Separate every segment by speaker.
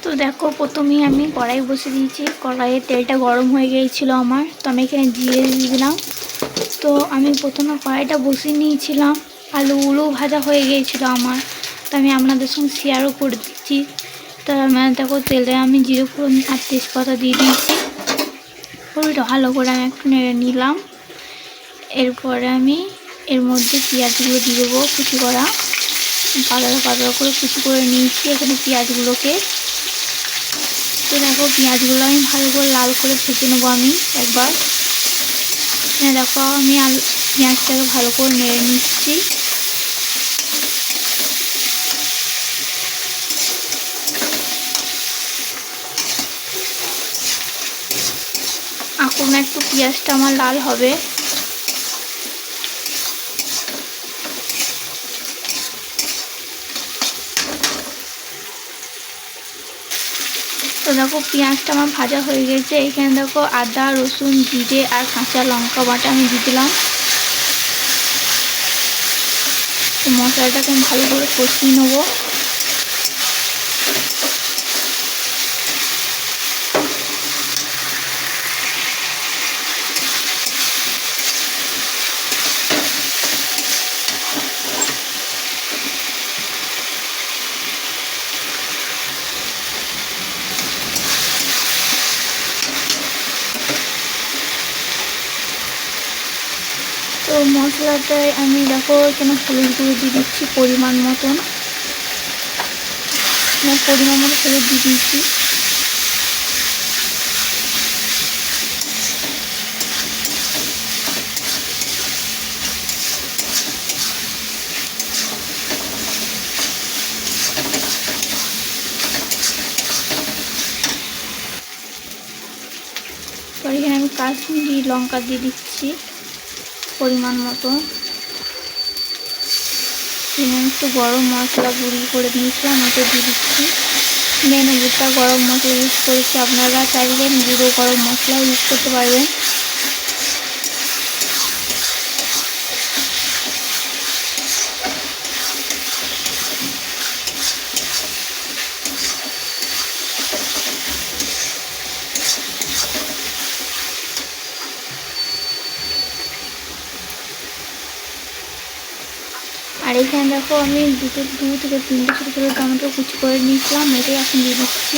Speaker 1: তো দেখো প্রথমেই আমি কড়াই বসে দিয়েছি, কড়াইয়ে তেলটা গরম হয়ে গিয়েছিল আমার, তো আমি এখানে জিরে দিয়ে দিলাম। তো আমি প্রথমে কড়াইটা বসিয়ে নিয়েছিলাম, আলুগুলো ভাজা হয়ে গিয়েছিলো আমার, তো আমি আপনাদের সঙ্গে শেয়ারও করে দিচ্ছি। তো দেখো তেলে আমি জিরে ফোড়ন আর তেজপাতা দিয়ে দিয়েছি, পুরোটা ভালো করে আমি একটু নেড়ে নিলাম। এরপরে আমি এর মধ্যে পেঁয়াজগুলো দিয়ে দেবো, কুচি করা পাতলা পাতলা করে কুচি করে নিয়েছি এখানে পেঁয়াজগুলোকে। তো দেখো পেঁয়াজগুলো আমি ভালো করে লাল করে ভেজে নেবো আমি একবার। দেখো আমি পেঁয়াজটাকে ভালো করে নেড়ে নিচ্ছি। এখন একটু পেঁয়াজটা আমার লাল হবে। তো দেখো পেঁয়াজটা আমার ভাজা হয়ে গেছে। এখানে দেখো আদা রসুন জিরে আর কাঁচা লঙ্কা বাটা আমি দিয়ে দিলাম। তো মশলাটাকে আমি ভালো করে কষিয়ে নেবো। তো মশলাটায় আমি দেখো এখানে হলুদ গুঁড়ো দিয়ে দিচ্ছি পরিমাণ মতন, হলুদ দিয়ে দিচ্ছি। তো এখানে আমি কাশ্মীরি লঙ্কা দিয়ে দিচ্ছি পরিমাণ মতো। এখানে একটু গরম মশলা গুঁড়ি করে দিয়েছিলাম, ওটা দিয়ে দিচ্ছি। মেনু গোটা গরম মশলা ইউজ করেছি, আপনারা চাইলে গুঁড়ো গরম মশলা ইউজ করতে পারবেন। আর এখানে দেখো আমি দু থেকে তিনটে ছোটো ছোটো টমেটো কুচি করে নিয়েছিলাম, এটাই এখন দিয়ে দিচ্ছি।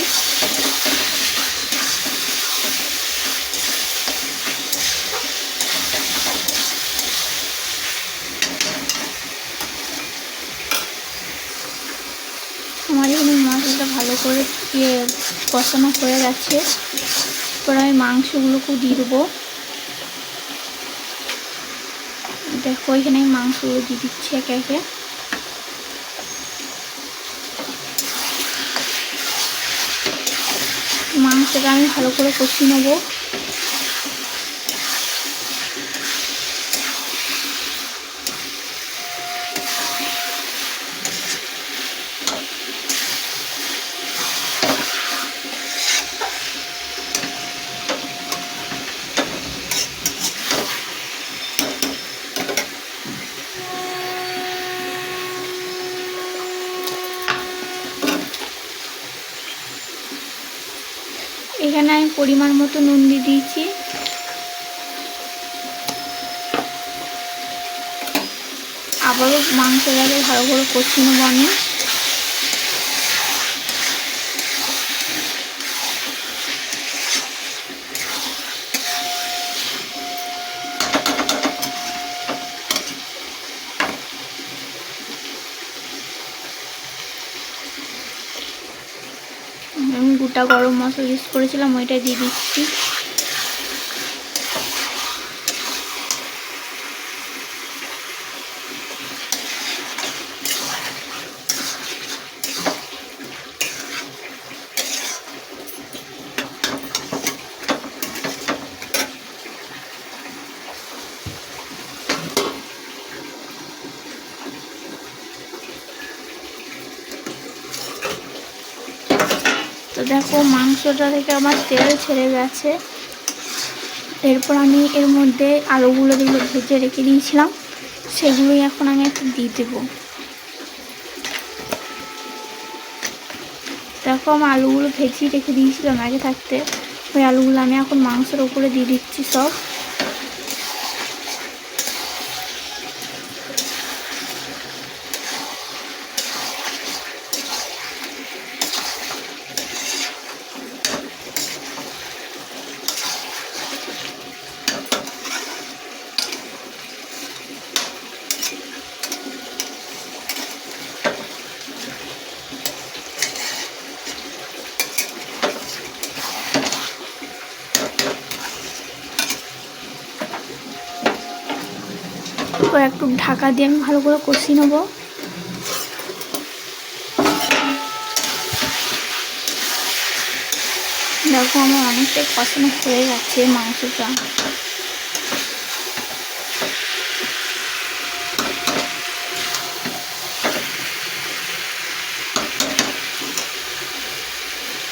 Speaker 1: আমার এখানে মশলাটা ভালো করে কষানো হয়ে গেছে। এরপর আমি মাংসগুলোকেও দিয়ে দেবো। দেখো এখানে আমি মাংসগুলো দিয়ে দিচ্ছি একে একে। মাংসটা আমি ভালো করে কষিয়ে নেবো। এখানে আমি পরিমাণ মতো নুন দিয়ে দিয়েছি। আবারও মাংসটাকে ভালো করে কষিয়ে নেবো আমি। আমি গোটা গরম মশলা ইউজ করেছিলাম, ওইটা দিয়ে দিচ্ছি। তো দেখো মাংসটা থেকে আমার তেল ছেড়ে গেছে। এরপর আমি এর মধ্যে আলুগুলো যেগুলো ভেজে রেখে দিয়েছিলাম সেগুলোই এখন আমি একটু দিয়ে দেবো। দেখো দেখো আমার আলুগুলো ভেজিয়ে রেখে দিয়েছিলাম আগে থাকতে। ওই আলুগুলো আমি এখন মাংসের ওপরে দিয়ে দিচ্ছি সব। তো একটু ঢাকা দিয়ে আমি ভালো করে কষিয়ে নেবো। দেখো আমার অনেকটাই কষানো হয়ে গেছে মাংসটা।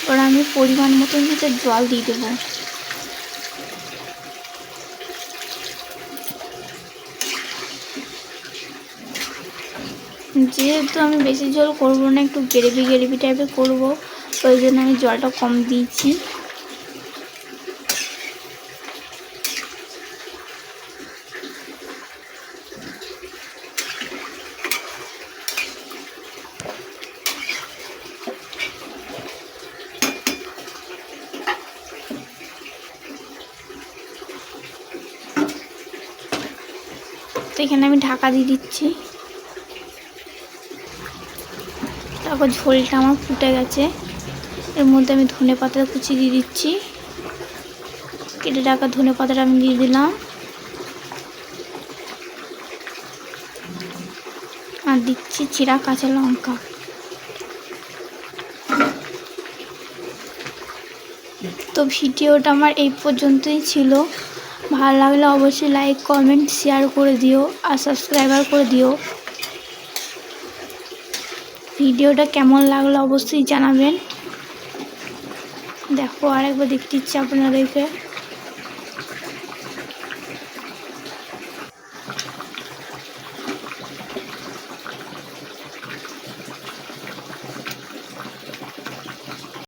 Speaker 1: এবার আমি পরিমাণ মতন হচ্ছে জল দিয়ে দেবো। যেহেতু আমি বেশি ঝোল করবো না, একটু গ্রেভি গ্রেভি টাইপের করবো, ওই জন্য আমি জলটা কম দিয়েছি। তো এখানে আমি ঢাকা দিয়ে দিচ্ছি। তারপর ঝোলটা আমার ফুটে গেছে, এর মধ্যে আমি ধনে পাতা কুচি দিয়ে দিচ্ছি। কেটে রাখা ধনে পাতাটা আমি দিয়ে দিলাম, আর দিচ্ছি চিরা কাঁচা লঙ্কা। তো ভিডিওটা আমার এই পর্যন্তই ছিল। ভালো লাগলে অবশ্যই লাইক কমেন্ট শেয়ার করে দিও আর সাবস্ক্রাইবার করে দিও। ভিডিওটা কেমন লাগলো অবশ্যই জানাবেন। দেখো আরেকবার দেখতে ইচ্ছে আপনাদেরকে।